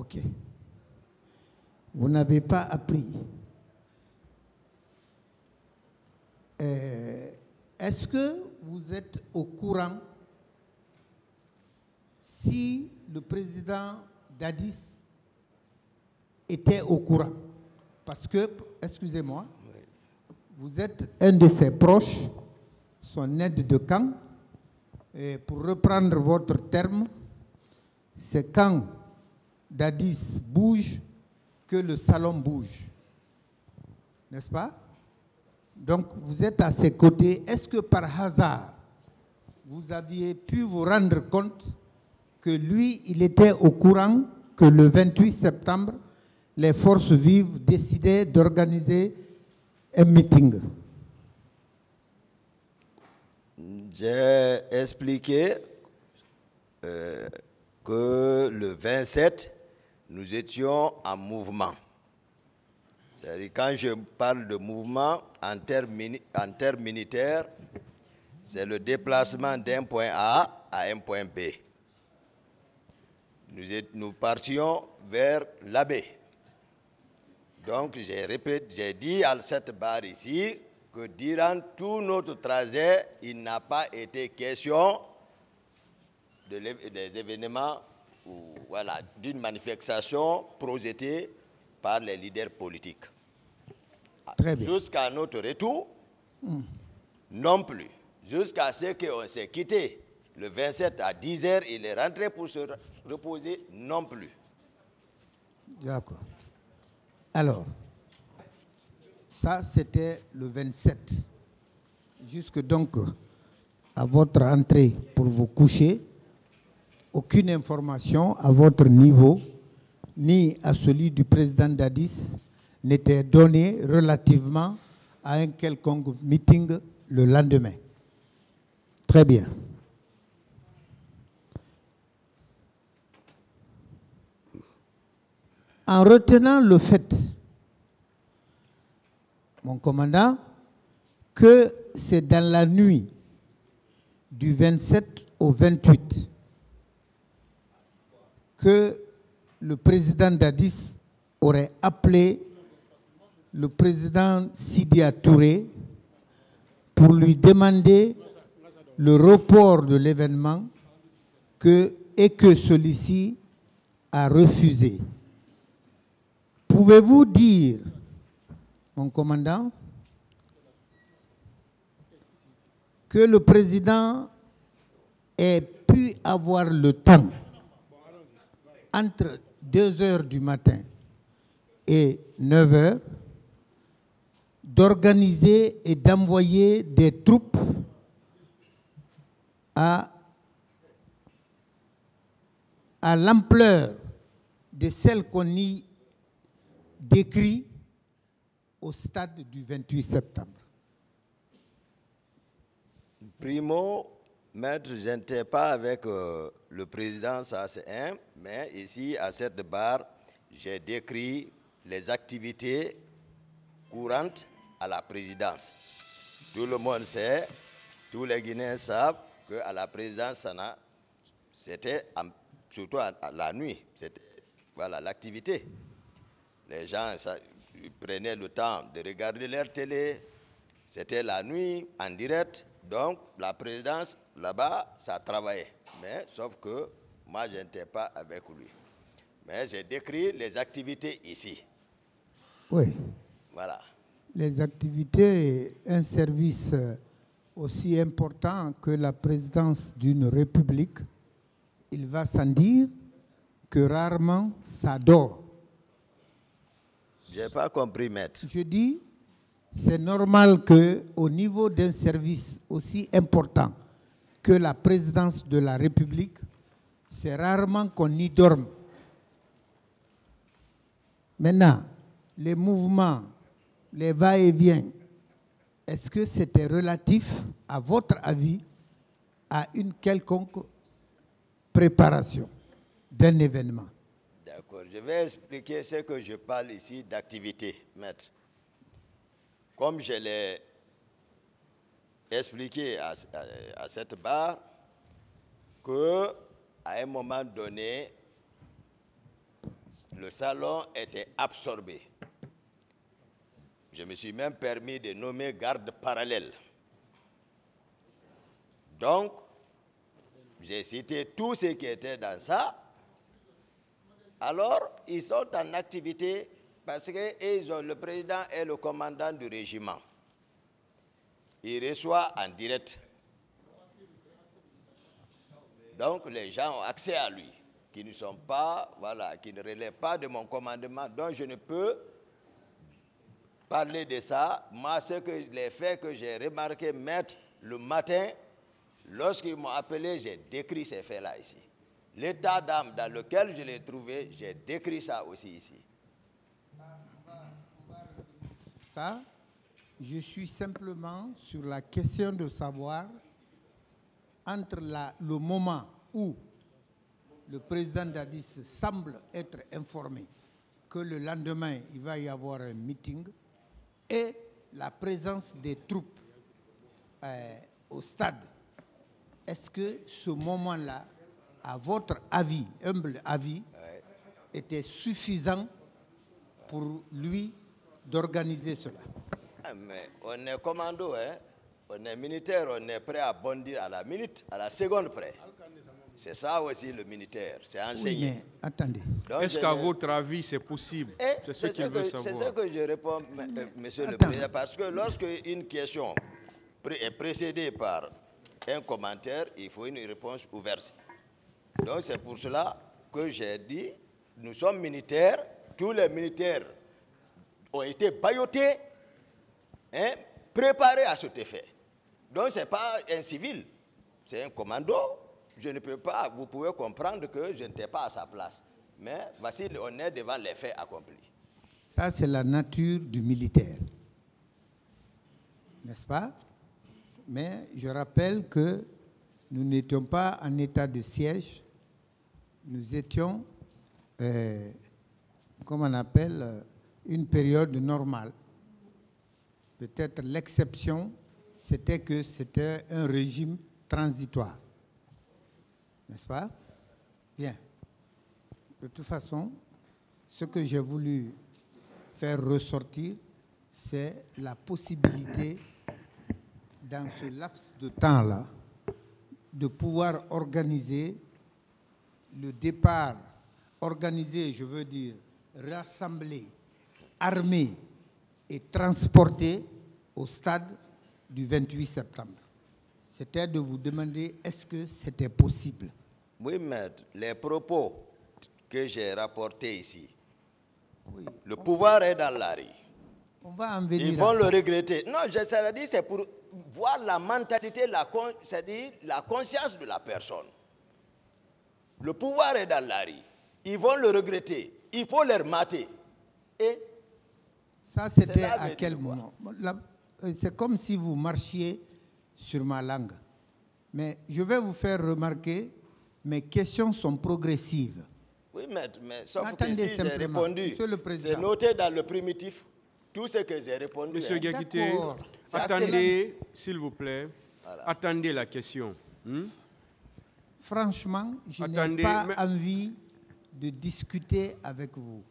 Ok. Vous n'avez pas appris. Est-ce que vous êtes au courant si le président Dadis était au courant? Parce que, excusez-moi, vous êtes un de ses proches, son aide de camp. Et pour reprendre votre terme, c'est quand Dadis bouge que le salon bouge. N'est-ce pas? Donc, vous êtes à ses côtés. Est-ce que par hasard, vous aviez pu vous rendre compte que lui, il était au courant que le 28 septembre, les forces vives décidaient d'organiser un meeting? J'ai expliqué que le 27, nous étions en mouvement. C'est-à-dire, quand je parle de mouvement en termes militaires, c'est le déplacement d'un point A à un point B. Nous partions vers l'Abbé. Donc, j'ai dit à cette barre ici que durant tout notre trajet, il n'a pas été question des événements ou voilà, d'une manifestation projetée par les leaders politiques. Très bien. Jusqu'à notre retour, non plus. Jusqu'à ce qu'on s'est quitté le 27 à 10h, il est rentré pour se reposer, non plus. D'accord. Alors, ça c'était le 27. Jusque donc à votre entrée pour vous coucher, aucune information à votre niveau, ni à celui du président Dadis, n'était donnée relativement à un quelconque meeting le lendemain. Très bien. En retenant le fait, mon commandant, que c'est dans la nuit du 27 au 28 que le président Dadis aurait appelé le président Sidia Touré pour lui demander le report de l'événement et que celui-ci a refusé. Pouvez-vous dire, mon commandant, que le président ait pu avoir le temps entre 2h du matin et 9h d'organiser et d'envoyer des troupes à l'ampleur de celle qu'on y décrit au stade du 28 septembre? Primo, maître, je n'étais pas avec le président, ça c'est un, mais ici, à cette barre, j'ai décrit les activités courantes à la présidence. Tout le monde sait, tous les Guinéens savent qu'à la présidence, c'était surtout à la nuit, c'était voilà, l'activité. Les gens prenaient le temps de regarder leur télé, c'était la nuit, en direct. Donc, la présidence, là-bas, ça travaillait. Mais, sauf que moi, je n'étais pas avec lui. Mais j'ai décrit les activités ici. Oui. Voilà. Les activités, un service aussi important que la présidence d'une république, il va sans dire que rarement ça dort. Je n'ai pas compris, maître. Je dis, c'est normal qu'au niveau d'un service aussi important que la présidence de la République, c'est rarement qu'on y dorme. Maintenant, les mouvements, les va-et-vient, est-ce que c'était relatif, à votre avis, à une quelconque préparation d'un événement? D'accord. Je vais expliquer ce que je parle ici d'activité, maître. Comme je l'ai expliqué à cette barre, qu'à un moment donné, le salon était absorbé. Je me suis même permis de nommer garde parallèle. Donc, j'ai cité tous ceux qui étaient dans ça. Alors, ils sont en activité parce que le président est le commandant du régiment. Il reçoit en direct. Donc, les gens ont accès à lui, qui ne sont pas, voilà, qui ne relèvent pas de mon commandement. Donc, je ne peux parler de ça. Moi, les faits que j'ai remarqué mettre le matin, lorsqu'ils m'ont appelé, j'ai décrit ces faits-là ici. L'état d'âme dans lequel je l'ai trouvé, j'ai décrit ça aussi ici. Ça, je suis simplement sur la question de savoir, entre le moment où le président Dadis semble être informé que le lendemain, il va y avoir un meeting, et la présence des troupes au stade. Est-ce que ce moment-là, à votre avis, humble avis, était suffisant pour lui d'organiser cela? Mais on est commando, hein? On est militaire, on est prêt à bondir à la minute, à la seconde près. C'est ça aussi le militaire, c'est enseigné. Oui, mais attendez. Est-ce qu'à votre avis, c'est possible? C'est ce qu'il veut savoir. C'est ce que je réponds, monsieur le Président, parce que lorsque une question est précédée par un commentaire, il faut une réponse ouverte. Donc c'est pour cela que j'ai dit, nous sommes militaires, tous les militaires ont été bâillotés, hein, préparés à cet effet. Donc ce n'est pas un civil, c'est un commando. Je ne peux pas, vous pouvez comprendre que je n'étais pas à sa place. Mais voici, on est devant les faits accomplis. Ça, c'est la nature du militaire. N'est-ce pas? Mais je rappelle que nous n'étions pas en état de siège. Nous étions, comme on appelle, une période normale. Peut-être l'exception, c'était que c'était un régime transitoire. N'est-ce pas? Bien. De toute façon, ce que j'ai voulu faire ressortir, c'est la possibilité, dans ce laps de temps-là, de pouvoir organiser le départ, organiser, je veux dire, rassembler, armer et transporter au stade du 28 septembre. C'était de vous demander, est-ce que c'était possible? Oui, maître, les propos que j'ai rapportés ici, oui, le pouvoir est dans la rue. On va en venir. Ils vont le regretter. Non, c'est pour voir la mentalité, c'est-à-dire la conscience de la personne. Le pouvoir est dans la rue. Ils vont le regretter. Il faut les mater. Et ça, c'était à quel moment? C'est comme si vous marchiez sur ma langue. Mais je vais vous faire remarquer, mes questions sont progressives. Oui, maître, mais sauf que si j'ai répondu, c'est noté dans le primitif. Tout ce que j'ai répondu. Monsieur Diakité, attendez, s'il vous plaît. Voilà. Attendez la question. Franchement, je n'ai pas envie de discuter avec vous.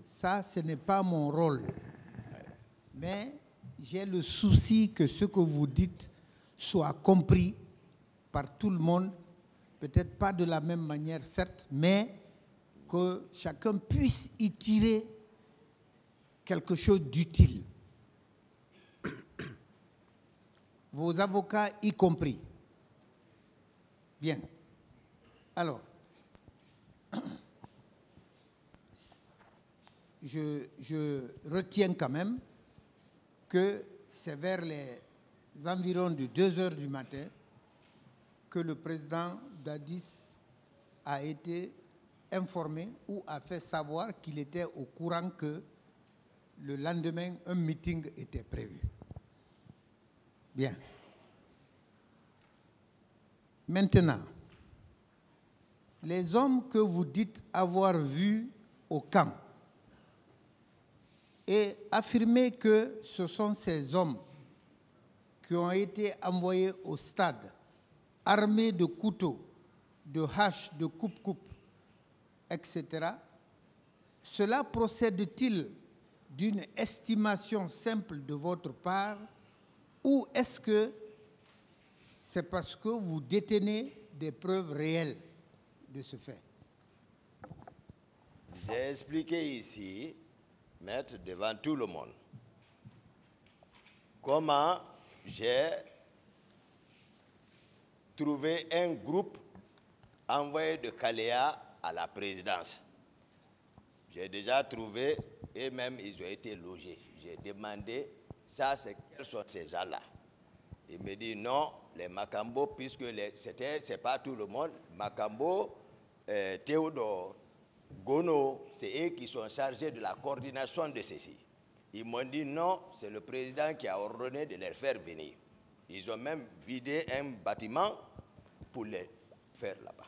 Ça, ce n'est pas mon rôle. Mais j'ai le souci que ce que vous dites soit compris par tout le monde, peut-être pas de la même manière, certes, mais que chacun puisse y tirer quelque chose d'utile. Vos avocats y compris. Bien. Alors, je retiens quand même que c'est vers les environs de 2 heures du matin que le président Dadis a été informé ou a fait savoir qu'il était au courant que le lendemain, un meeting était prévu. Bien. Maintenant, les hommes que vous dites avoir vus au camp et affirmer que ce sont ces hommes qui ont été envoyés au stade armés de couteaux, de haches, de coupe-coupe, etc., cela procède-t-il d'une estimation simple de votre part ou est-ce que c'est parce que vous détenez des preuves réelles de ce fait? J'ai expliqué ici, maître, devant tout le monde, comment j'ai trouvé un groupe envoyé de Caléa à la présidence. J'ai déjà trouvé, et même ils ont été logés. J'ai demandé, ça, quels sont ces gens-là? Il me dit non, les Makambo, puisque c'est pas tout le monde, Makambo, Théodore, Gono, c'est eux qui sont chargés de la coordination de ceci. Ils m'ont dit non, c'est le président qui a ordonné de les faire venir. Ils ont même vidé un bâtiment pour les faire là-bas.